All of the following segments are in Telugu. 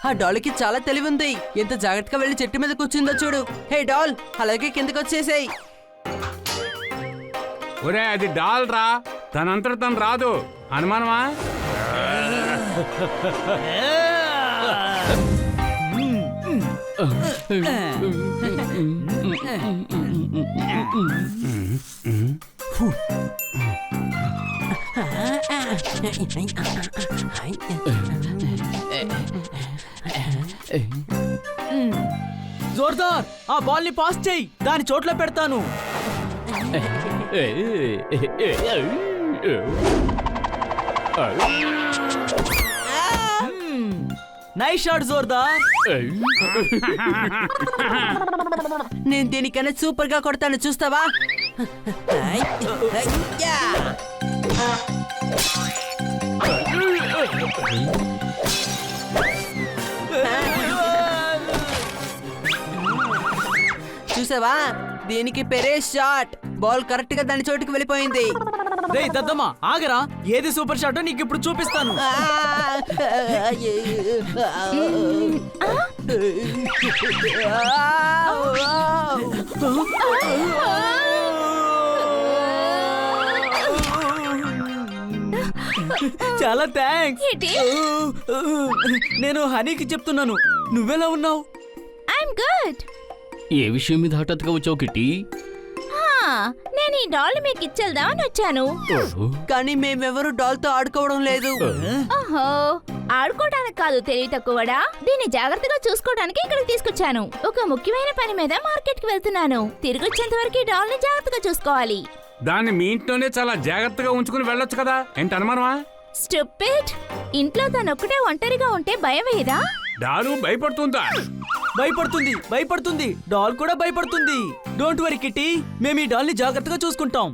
ఆ డాల్కి చాలా తెలివి ఉంది. ఎంత జాగ్రత్తగా వెళ్లి చెట్టు మీద కూర్చుందో చూడు. హే డాల్, అలాగే కిందకి వచ్చేసేయ్. ఒరే అది డాల్ రా, తనంతట తను రాదు. అనుమానమా? జోర్దార్, ఆ బాల్ ని పాస్ చేయి, దాని చోట్ల పెడతాను. నైస్ షాట్ జోర్దార్. నేను దీనికన్నా సూపర్ గా కొడతాను, చూస్తావా? చూసావా, దీనికి పెరే షాట్. బాల్ కరెక్ట్ గా దాని చోటుకి వెళ్ళిపోయింది. రేయ్ దద్దమ్మ, ఆగరా, ఏది సూపర్ షాట్ నీకు ఇప్పుడు చూపిస్తాను. చాలా థ్యాంక్స్. నేను హనీకి చెప్తున్నాను. నువ్వెలా ఉన్నావు? I'm good. ఏ విషయం మీద హఠాత్తుగా వచ్చావు కిట్టి? నేను ఈ డాల్ మీకు ఇచ్చేద్దామని వచ్చాను. కానీ మేమెవరు డాల్ తో ఆడుకోవడం లేదు. ఓహో, ఆడుకోవడానికి కాదు తెలివి తక్కువడా, దీన్ని జాగ్రత్తగా చూసుకోవడానికి ఇక్కడికి తీసుకొచ్చాను. ఒక ముఖ్యమైన పని మీద మార్కెట్ కి వెళ్తున్నాను. తిరిగి వచ్చేంత వరకు ఈ డాల్ ని జాగ్రత్తగా చూసుకోవాలి. దాన్ని మీ ఇంట్లోనే చాలా జాగ్రత్తగా ఉంచుకుని వెళ్ళొచ్చు కదా, ఏంటి అనుమానమా? స్టూపిడ్, ఇంట్లో తనొక్కటే ఒంటరిగా ఉంటే భయం వేయదా? డాలు భయపడుతుందా? భయపడుతుంది, భయపడుతుంది. డాల్ కూడా భయపడుతుంది. డోంట్ వరీ కిట్టి, మేము ఈ డాల్ ని జాగ్రత్తగా చూసుకుంటాం.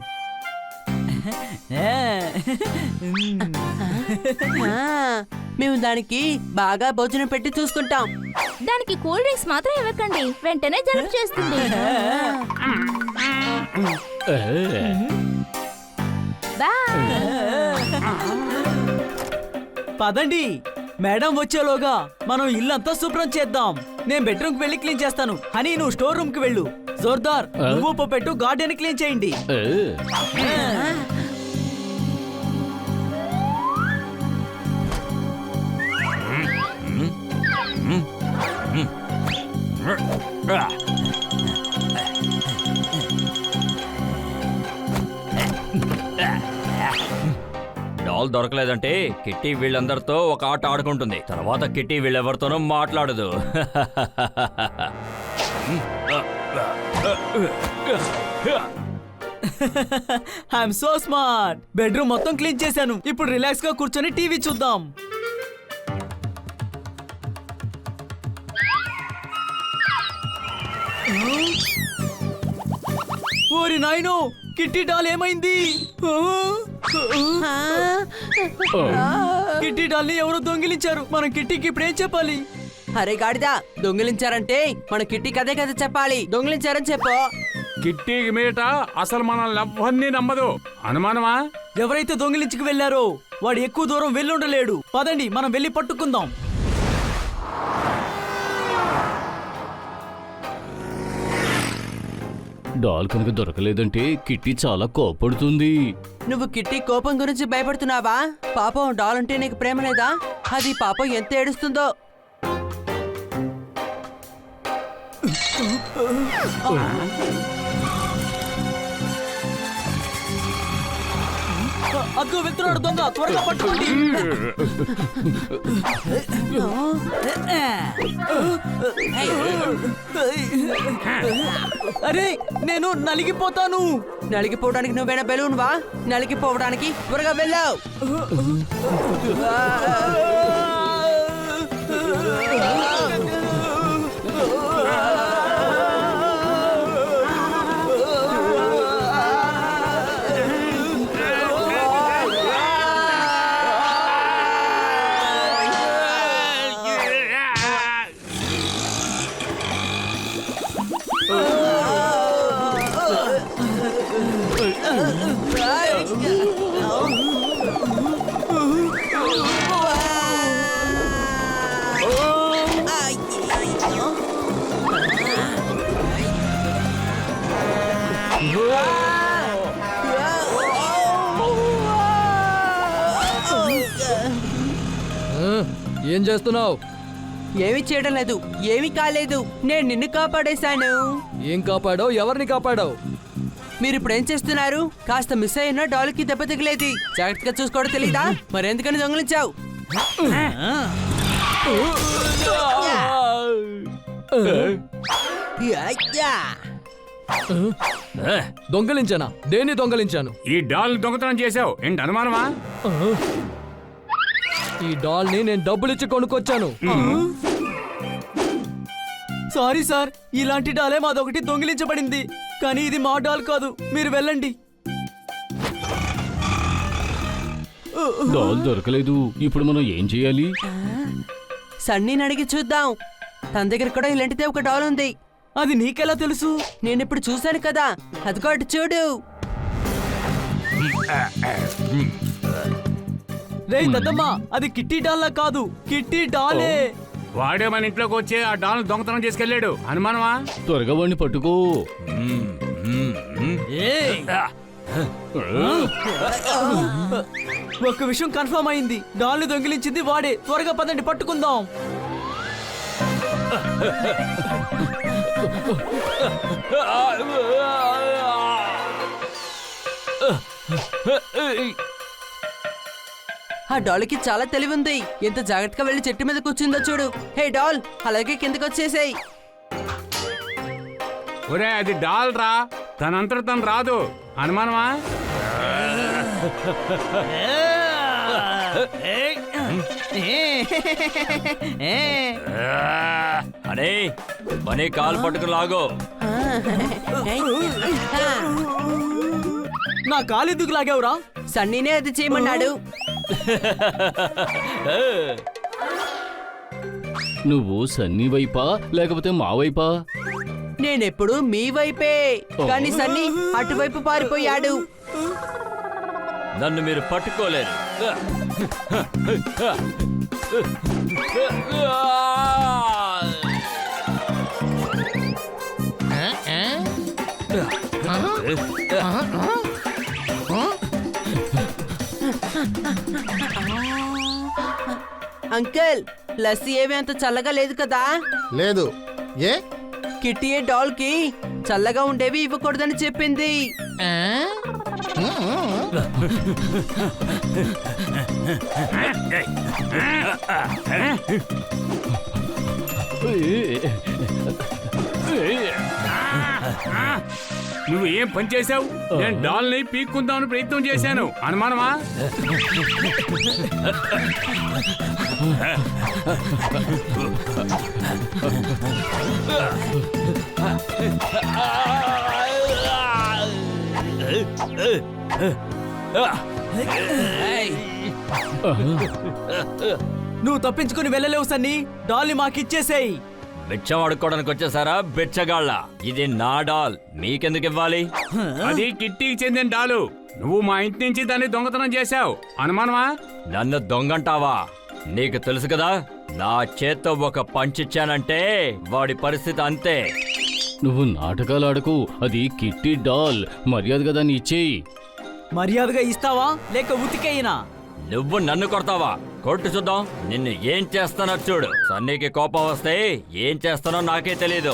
మేము దానికి బాగా భోజనం పెట్టి చూసుకుంటాం. దానికి కూల్ డ్రింక్స్ మాత్రం ఇవ్వకండి, వెంటనే జలుబు చేస్తుంది. పదండి, మేడం వచ్చేలోగా మనం ఇల్లంతా శుభ్రం చేద్దాం. నేను బెడ్రూమ్ కి వెళ్ళి క్లీన్ చేస్తాను. హనీ, నువ్వు స్టోర్ రూమ్ కి వెళ్ళు. జోర్దార్, నువ్వు పప్పెట్టు గార్డెన్ క్లీన్ చేయండి. డాల్ దొరకలేదంటే కిట్టి వీళ్ళందరితో ఒక ఆట ఆడుకుంటుంది. తర్వాత కిట్టి వీళ్ళెవరితోనూ మాట్లాడదు. I'm so smart. బెడ్రూమ్ మొత్తం క్లీన్ చేశాను. ఇప్పుడు రిలాక్స్ గా కూర్చొని టీవీ చూద్దాం. ఓరి నాయనో, కిట్టి డాల్ ఏమైంది? కిట్టి డాల్ ని ఎవరో దొంగిలించారు. మనం కిట్టికి ఇప్పుడు ఏం చెప్పాలి? అరే గాడిదా, దొంగిలించారంటే మన కిట్టి కదే కదా చెప్పాలి. దొంగిలించారని చెప్పు. కిట్టికి మీట అసలు మనల్ని ఎవ్వరినీ నమ్మదు. అనుమానమా? ఎవరైతే దొంగిలించుకు వెళ్లారో వాడు ఎక్కువ దూరం వెళ్ళుండలేడు. పదండి, మనం వెళ్ళి పట్టుకుందాం. డాల్ కనుక దొరకలేదంటే కిట్టి చాలా కోపడుతుంది. నువ్వు కిట్టి కోపం గురించి భయపడుతున్నావా? పాపం, డాల్ అంటే నీకు ప్రేమ లేదా? అది పాపం ఎంత ఏడుస్తుందో. అగ్గో వెళ్తున్నాడు దొంగ, త్వరగా పట్టుకోండి. అరే, నేను నలిగిపోతాను. నలిగిపోవడానికి నువ్వేనా బెలూన్ వా? నలిగిపోవడానికి త్వరగా వెళ్ళావు. ఏం చేస్తున్నావు? ఏమీ చేయడం లేదు, ఏమీ కాలేదు. నేను నిన్ను కాపాడేశాను. ఏం కాపాడావు? ఎవరిని కాపాడావు? మీరు ఇప్పుడు ఏం చేస్తున్నారు? కాస్త మిస్ అయినా డాల్కి దెబ్బ తగిలేది. జాగ్రత్తగా చూసుకోవడం తెలీదా? మరెందుకని దొంగలించావు? దొంగలించానా? దేన్ని దొంగలించాను? ఈ డాల్ దొంగతనం చేసావు ఏంటి అనుమానమా? ఈ డాల్ ని నేను డబ్బులిచ్చి కొనుక్కొచ్చాను. సారీ సార్, ఇలాంటి డాలే మాదొకటి దొంగిలించబడింది, కానీ ఇది మా డాల్ కాదు. మీరు వెళ్ళండి. డాల్ దొరకలేదు. ఇప్పుడు మనం ఏం చేయాలి? సన్నీని అడిగి చూద్దాం. తన దగ్గర కూడా ఇలాంటిదే ఒక డాల్ ఉంది. అది నీకెలా తెలుసు? నేను ఇప్పుడు చూశాను కదా, అదిగో అటు చూడు. రేయ్ దద్దమ్మ, అది కిట్టి డాల్లా కాదు, కిట్టి డాలే. వాడే మన ఇంట్లోకి వచ్చి ఆ డాల్ దొంగతనం చేసుకెళ్ళాడు. అనుమానమా? త్వరగా వాడిని పట్టుకో. ఒక్క విషయం కన్ఫర్మ్ అయింది, డాల్ని దొంగిలించింది వాడే. త్వరగా పదండి, పట్టుకుందాం. ఆ డాల్కి చాలా తెలివి ఉంది. ఎంత జాగ్రత్తగా వెళ్ళి చెట్టు మీద కూర్చుందో చూడు. హే డాల్, అలాగే కిందకి వచ్చేసేయ్. ఒరే అది డాల్ రా, తనంతట తను రాదు. అనుమానమా? అనే మనీ కాలు పట్టుకుని లాగో. నా కాలెందుకు లాగావురా? సన్నీనే అది చేయమన్నాడు. నువ్వు సన్నీ వైపా లేకపోతే మా వైపా? నేనెప్పుడు మీ వైపే, కానీ సన్నీ అటువైపు పారిపోయాడు. నన్ను మీరు పట్టుకోలేరు. అంకుల్, లస్సీ ఏమీ అంత చల్లగా లేదు కదా? లేదు. ఏ? కిట్టీయే డాల్ కి చల్లగా ఉండేవి ఇవ్వకూడదని చెప్పింది. నువ్వు ఏం పని చేసావు? నేను డాల్ ని పీక్కుందామని ప్రయత్నం చేశాను. అనుమానమా? నువ్వు తప్పించుకుని వెళ్ళలేవు సన్నీ, డాల్ని మాకిచ్చేసేయ్. బిచ్చం అడుక్కోవడానికి వచ్చేసారా బిచ్చగాళ్ళ? ఇది నా డాల్, మీకెందుకు ఇవ్వాలి? అది కిట్టీకి చెందిన డాలు. నువ్వు మా ఇంటి నుంచి దాన్ని దొంగతనం చేశావు. అనుమానమా? నన్ను దొంగంటావా? నీకు తెలుసు కదా, నా చేత్తో ఒక పంచిచ్చానంటే వాడి పరిస్థితి అంతే. నువ్వు నాటకాలు ఆడకు. అది కిట్టి డాల్. మర్యాదగా దాన్ని ఇచ్చేయి. మర్యాదగా ఇస్తావా లేక ఉతికేయినా? నువ్వు నన్ను కొడతావా? కొట్టు చూద్దాం నిన్ను ఏం చేస్తానో చూడు. సన్నీకి కోపం వస్తే ఏం చేస్తానో నాకే తెలీదు.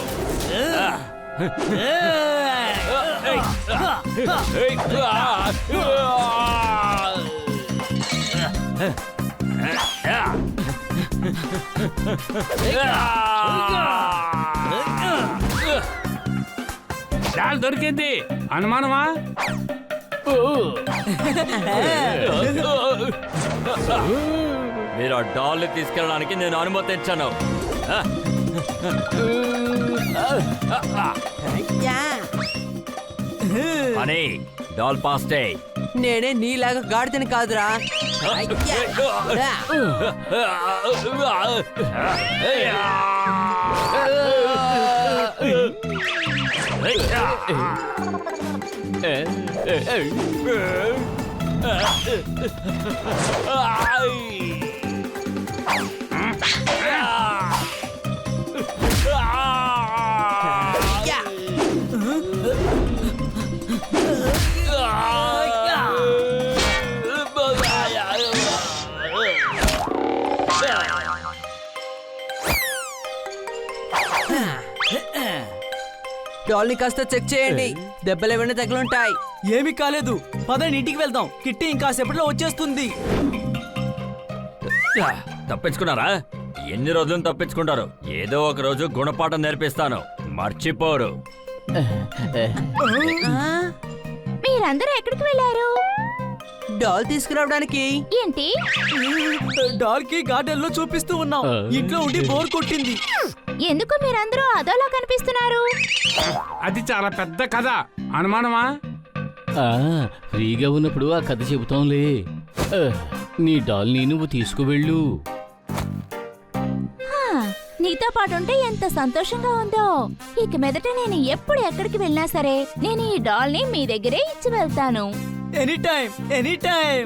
డాల్ దొరికింది. అనుమానమా? మీరు ఆ డాల్ తీసుకెళ్ళడానికి నేను అనుమతించాను. అని డాల్ పాస్టే. నేనే నీలాగా గాడిదని కాదురా. డాల్ ని కాస్త చెక్ చేయండి, దెబ్బలు ఏమైనా తగిలుంటాయి. ఏమీ కాలేదు, పదండి ఇంటికి వెళ్దాం. కిట్టి ఇంకాసేపట్లో వచ్చేస్తుంది. తప్పించుకున్నారా? ఎన్ని రోజులు తప్పించుకుంటారు? ఏదో ఒక రోజు గుణపాఠం నేర్పిస్తాను, మర్చిపోరు. మీరందరూ ఎక్కడికి వెళ్ళారు? డాల్ తీసుకురావడానికి. ఏంటి? డాల్ కి గార్డెన్ లో చూపిస్తూ ఉన్నాం. ఇంట్లో ఉండి బోర్ కొట్టింది. ఎందుకు మీరందరూ అదోలా కనిపిస్తున్నారు? అది చాలా పెద్ద కథ. అనుమానమా? ఫ్రీగా ఉన్నప్పుడు ఆ కథ చెబుతాంలే. ఆ, నీ డాల్ని నువ్వు తీసుకువెళ్ళు. హా, నీతో పాటు ఉంటే ఎంత సంతోషంగా ఉందో. ఇక మీదట నేను ఎప్పుడు ఎక్కడికి వెళ్ళినా సరే నేను ఈ డాల్ ని మీ దగ్గరే ఇచ్చి వెళ్తాను. Any time, any time.